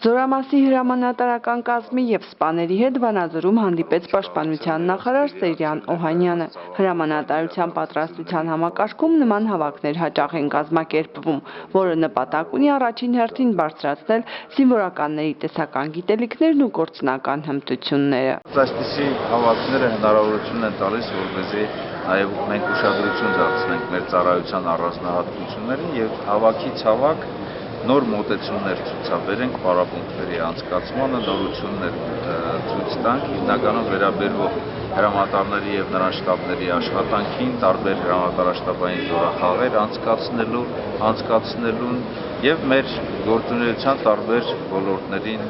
Զորամասի հրամանատարական կազմի և սպաների հետ Վանաձորում հանդիպեց Պաշտպանության նախարար Սերյան Օհանյանը։ Հրամանատարության պատրաստության համակարգում նման հավաքներ հաճախ են կազմակերպվում, որը նպատակ ունի առաջին հերթին բարձրացնել զինվորականների տեսական գիտելիքներն ու գործնական հմտությունները։ Այսպիսի հավաքները հնարավորություն են տալիս, որպեսզի նաև մենք ուշադրություն դարձնենք մեր ծառայության առանձնահատկություններին եւ հավաքից հավաք նոր մոտեցումներ ցուցաբերենք պարապմունքների անցկացմանը, նորություններ ցույց տանք, հիմնականում վերաբերվող հրամանատարների եւ նրանց շտաբների աշխատանքին, տարբեր հրամանատարաշտաբային զորախաղեր անցկացնելուն եւ մեր գործունեության տարբեր ոլորտներին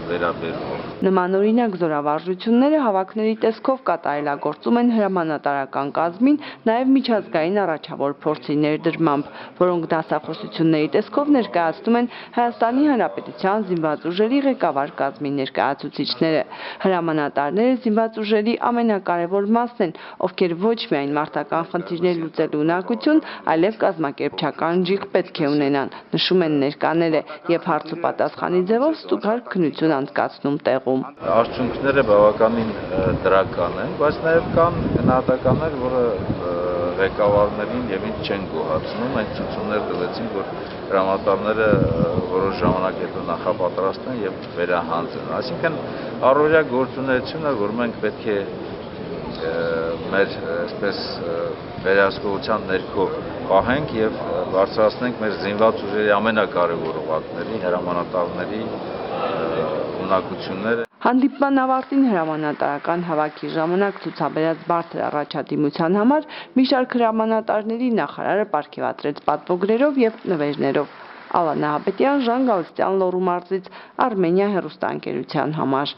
վերաբերվող։ Նմանօրինակ զորավարժությունները հավաքների տեսքով կատարելագործում են հրամանատարական կազմին նաև միջազգային առաջավոր փորձի ներդրմամբ, որոնք դասախոսությունների տեսքով ներկայացնում են Հայաստանի Հանրապետության զինված ուժերի ղեկավար կազմի ներկայացուցիչները։ Հրամանատարները զինված ուժերի ամենակարևոր մասն են, ովքեր ոչ միայն մարտական խնդիրներ լուծելու ունակություն, այլև կազմակերպչական ջիղ պետք է ունենան, նշում են ներկաները, եւ հարց ու պատասխանի ձևով ստուգարք քննություն անցկացնում տեղում։ Արդյունքները բավականին դրական են, բայց նաև կան գնահատականներ, որը ղեկավարներին եւ ինձ չեն գոհացնում, այն ցույցումներ տվեցին, որ հրամանատարները որոշ ժամանակ հետո նախապատրաստեն եւ վերահանձեն։ Այսինքն առօրյա գործունեությունը, որ մենք պետք է մեր այսպես վերահսկողության ներքո պահենք եւ բարձրացնենք մեր զինված ուժերի ամենակարևոր օղակների, հրամանատարների ունակությունները։ Հանդիպման ավարտին հրամանատարական հավաքի ժամանակ ցուցաբերած բարձր առաջադիմության համար մի շարք հրամանատարների նախարարը պարգևատրեց պատվոգրերով եւ նվերներով։ Ալա Նահապետյան, Ժան Գալստյան, Լոռու մարզից, Արմենիա հեռուստաընկերության համար։